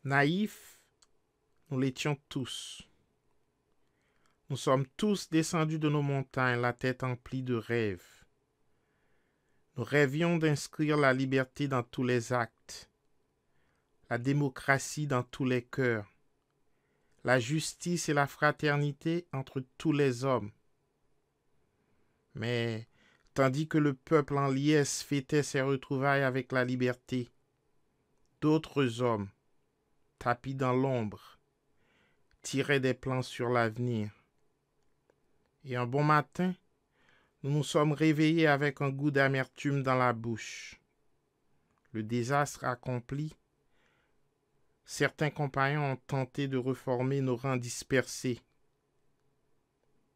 Naïfs, nous l'étions tous. Nous sommes tous descendus de nos montagnes, la tête emplie de rêves. Nous rêvions d'inscrire la liberté dans tous les actes, la démocratie dans tous les cœurs, la justice et la fraternité entre tous les hommes. Mais, tandis que le peuple en liesse fêtait ses retrouvailles avec la liberté, d'autres hommes, tapis dans l'ombre, tiraient des plans sur l'avenir. Et un bon matin, nous nous sommes réveillés avec un goût d'amertume dans la bouche. Le désastre accompli, certains compagnons ont tenté de reformer nos rangs dispersés.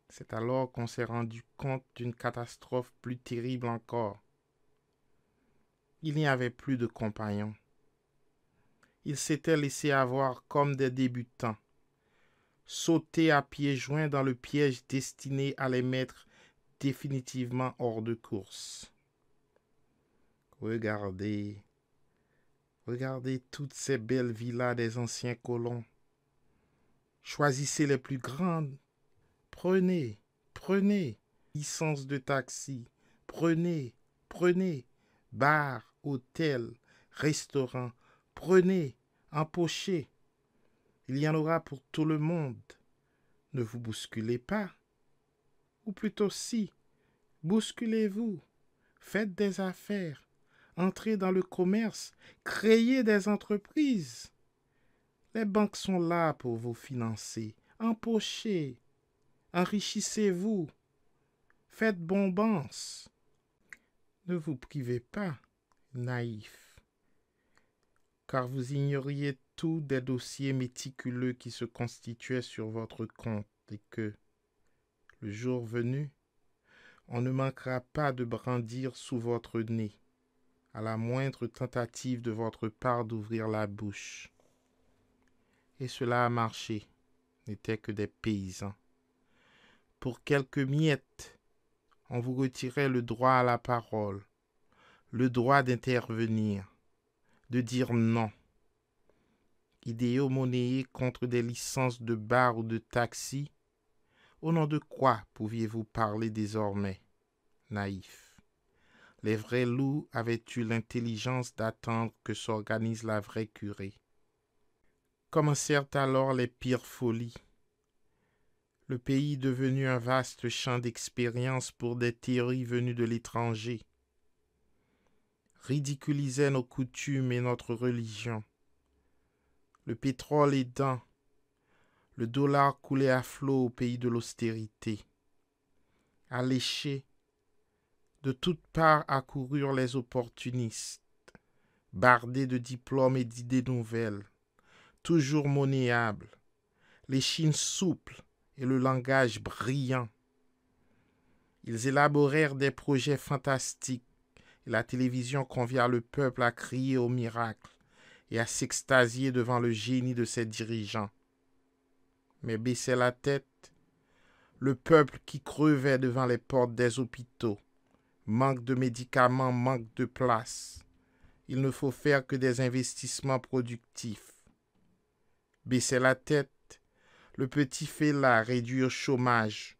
C'est alors qu'on s'est rendu compte d'une catastrophe plus terrible encore. Il n'y avait plus de compagnons. Ils s'étaient laissés avoir comme des débutants, sauter à pieds joints dans le piège destiné à les mettre définitivement hors de course. Regardez toutes ces belles villas des anciens colons. Choisissez les plus grandes. Prenez, licence de taxi. Prenez, bar, hôtel, restaurant. Prenez, empochez. Il y en aura pour tout le monde. Ne vous bousculez pas. Ou plutôt si, bousculez-vous. Faites des affaires. Entrez dans le commerce. Créez des entreprises. Les banques sont là pour vous financer. Empochez. Enrichissez-vous. Faites bombance. Ne vous privez pas, naïfs, car vous ignoriez tout des dossiers méticuleux qui se constituaient sur votre compte et que, le jour venu, on ne manquera pas de brandir sous votre nez, à la moindre tentative de votre part d'ouvrir la bouche. Et cela a marché, n'étaient que des paysans. Pour quelques miettes, on vous retirait le droit à la parole, le droit d'intervenir, de dire non. Idéaux monnayés contre des licences de bar ou de taxi, au nom de quoi pouviez-vous parler désormais, naïfs? Les vrais loups avaient eu l'intelligence d'attendre que s'organise la vraie curée. Commencèrent alors les pires folies. Le pays devenu un vaste champ d'expérience pour des théories venues de l'étranger, ridiculisait nos coutumes et notre religion. Le pétrole aidant, le dollar coulait à flot au pays de l'austérité. Alléchés, de toutes parts accoururent les opportunistes, bardés de diplômes et d'idées nouvelles, toujours monnayables, l'échine souple et le langage brillant. Ils élaborèrent des projets fantastiques et la télévision convia le peuple à crier au miracle et à s'extasier devant le génie de ses dirigeants. Mais baissait la tête, le peuple qui crevait devant les portes des hôpitaux. Manque de médicaments, manque de places. Il ne faut faire que des investissements productifs. Baissait la tête, le petit félin réduit au chômage.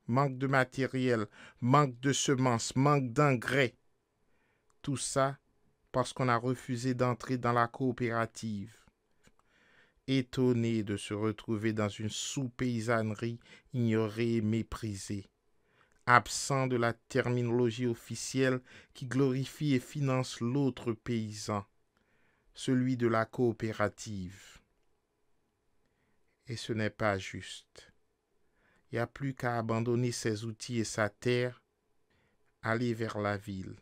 Manque de matériel, manque de semences, manque d'engrais. Tout ça parce qu'on a refusé d'entrer dans la coopérative. Étonné de se retrouver dans une sous-paysannerie ignorée et méprisée, absent de la terminologie officielle qui glorifie et finance l'autre paysan, celui de la coopérative. Et ce n'est pas juste. Il n'y a plus qu'à abandonner ses outils et sa terre, aller vers la ville.